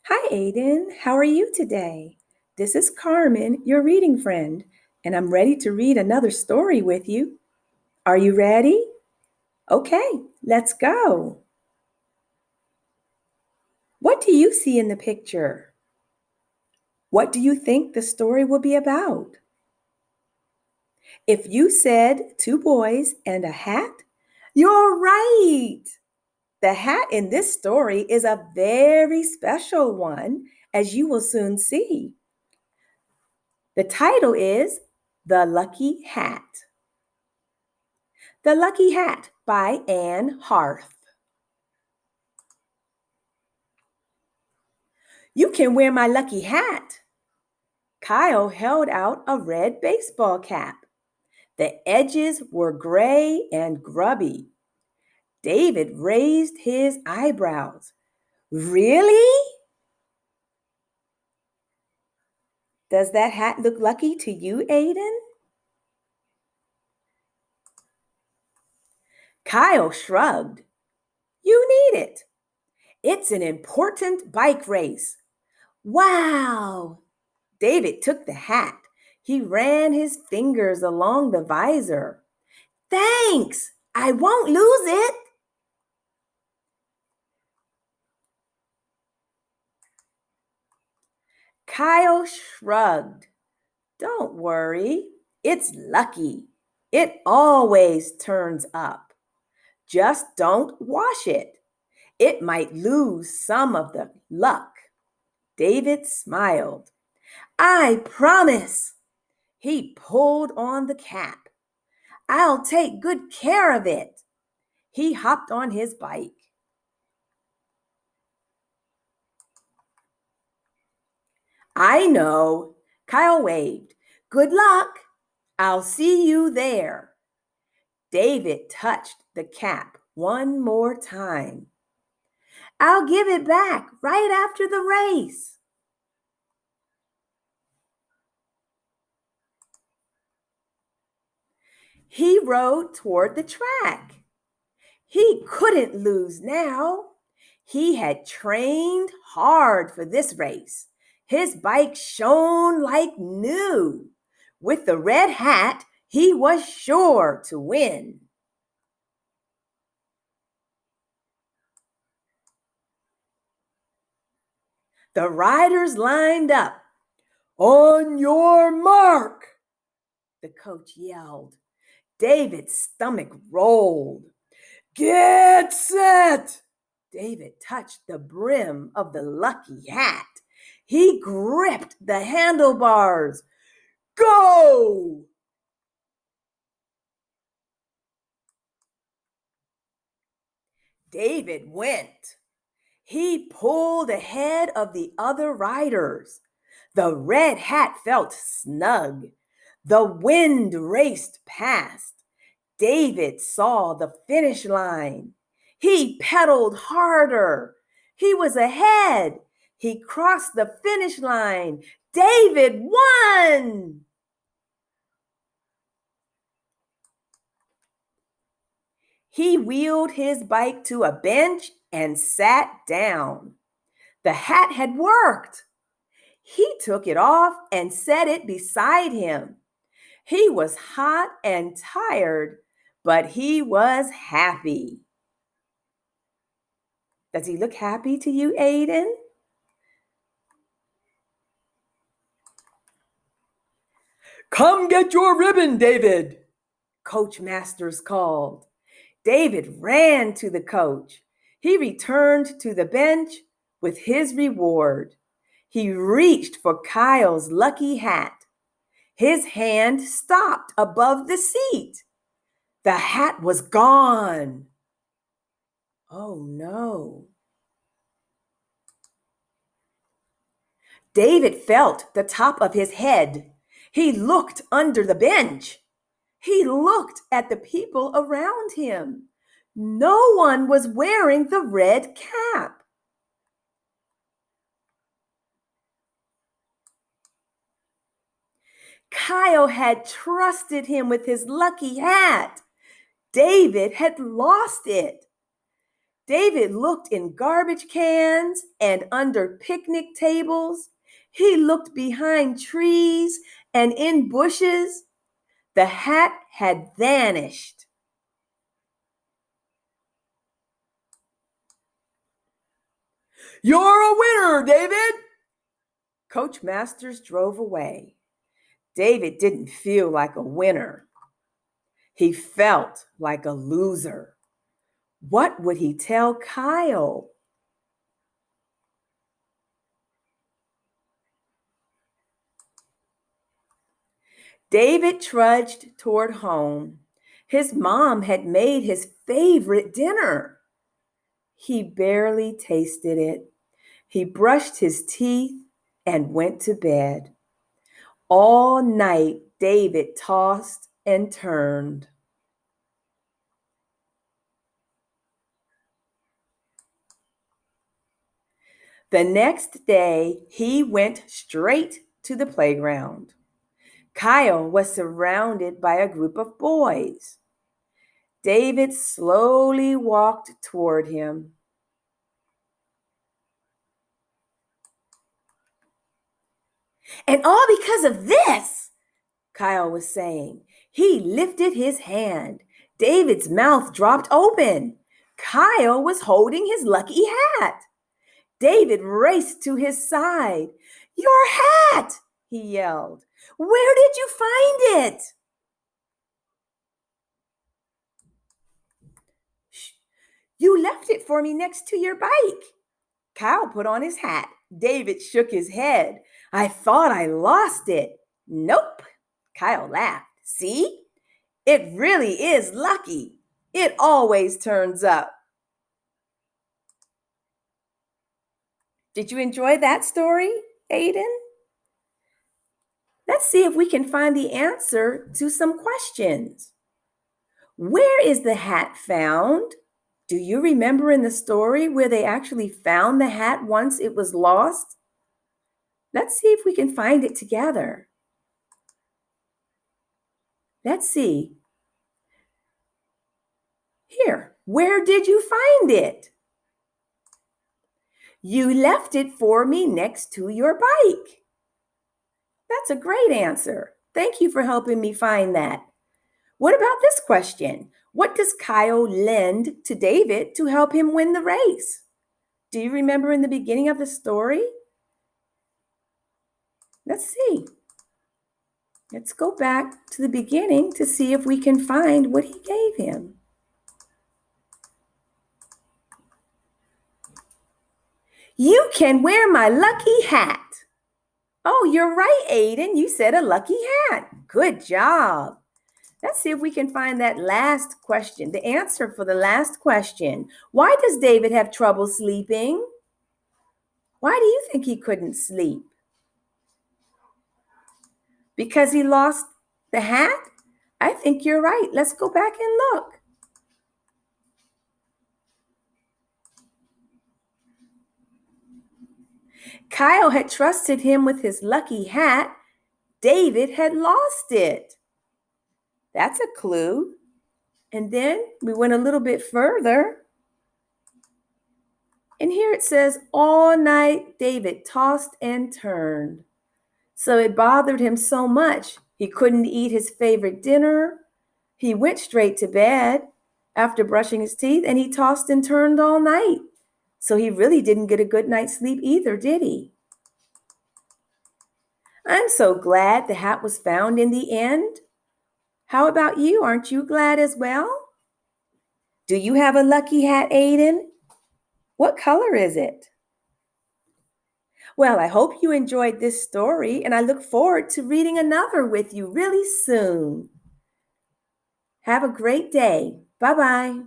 Hi, Ayden. How are you today? This is Carmen, your reading friend, and I'm ready to read another story with you. Are you ready? Okay, let's go. What do you see in the picture? What do you think the story will be about? If you said two boys and a hat, you're right. The hat in this story is a very special one, as you will soon see. The title is The Lucky Hat. The Lucky Hat by Anne Harth. You can wear my lucky hat. Kyle held out a red baseball cap. The edges were gray and grubby. David raised his eyebrows. Really? Does that hat look lucky to you, Ayden? Kyle shrugged. You need it. It's an important bike race. Wow! David took the hat. He ran his fingers along the visor. Thanks! I won't lose it. Kyle shrugged. Don't worry. It's lucky. It always turns up. Just don't wash it. It might lose some of the luck. David smiled. I promise. He pulled on the cap. I'll take good care of it. He hopped on his bike. I know. Kyle waved. Good luck. I'll see you there. David touched the cap one more time. I'll give it back right after the race. He rode toward the track. He couldn't lose now. He had trained hard for this race. His bike shone like new. With the red hat, he was sure to win. The riders lined up. On your mark, the coach yelled. David's stomach rolled. Get set! David touched the brim of the lucky hat. He gripped the handlebars. Go! David went. He pulled ahead of the other riders. The red hat felt snug. The wind raced past. David saw the finish line. He pedaled harder. He was ahead. He crossed the finish line. David won! He wheeled his bike to a bench and sat down. The hat had worked. He took it off and set it beside him. He was hot and tired, but he was happy. Does he look happy to you, Ayden? Come get your ribbon, David, Coach Masters called. David ran to the coach. He returned to the bench with his reward. He reached for Kyle's lucky hat. His hand stopped above the seat. The hat was gone. Oh no. David felt the top of his head. He looked under the bench. He looked at the people around him. No one was wearing the red cap. Kyle had trusted him with his lucky hat. David had lost it. David looked in garbage cans and under picnic tables. He looked behind trees and in bushes. The hat had vanished. "You're a winner, David!" Coach Masters drove away. David didn't feel like a winner. He felt like a loser. What would he tell Kyle? David trudged toward home. His mom had made his favorite dinner. He barely tasted it. He brushed his teeth and went to bed. All night, David tossed and turned. The next day, he went straight to the playground. Kyle was surrounded by a group of boys. David slowly walked toward him. "And all because of this," Kyle was saying. He lifted his hand. David's mouth dropped open. Kyle was holding his lucky hat. David raced to his side. "Your hat!" he yelled. "Where did you find it?" "Shh, you left it for me next to your bike." Kyle put on his hat. David shook his head. "I thought I lost it." "Nope," Kyle laughed. "See? It really is lucky. It always turns up." Did you enjoy that story, Ayden? Let's see if we can find the answer to some questions. Where is the hat found? Do you remember in the story where they actually found the hat once it was lost? Let's see if we can find it together. Let's see. Here, where did you find it? "You left it for me next to your bike." That's a great answer. Thank you for helping me find that. What about this question? What does Kyle lend to David to help him win the race? Do you remember in the beginning of the story? Let's see. Let's go back to the beginning to see if we can find what he gave him. "You can wear my lucky hat." Oh, you're right, Ayden. You said a lucky hat. Good job. Let's see if we can find that last question, the answer for the last question. Why does David have trouble sleeping? Why do you think he couldn't sleep? Because he lost the hat? I think you're right. Let's go back and look. Kyle had trusted him with his lucky hat. David had lost it. That's a clue. And then we went a little bit further. And here it says, all night David tossed and turned. So it bothered him so much. He couldn't eat his favorite dinner. He went straight to bed after brushing his teeth, and he tossed and turned all night. So he really didn't get a good night's sleep either, did he? I'm so glad the hat was found in the end. How about you? Aren't you glad as well? Do you have a lucky hat, Ayden? What color is it? Well, I hope you enjoyed this story, and I look forward to reading another with you really soon. Have a great day. Bye-bye.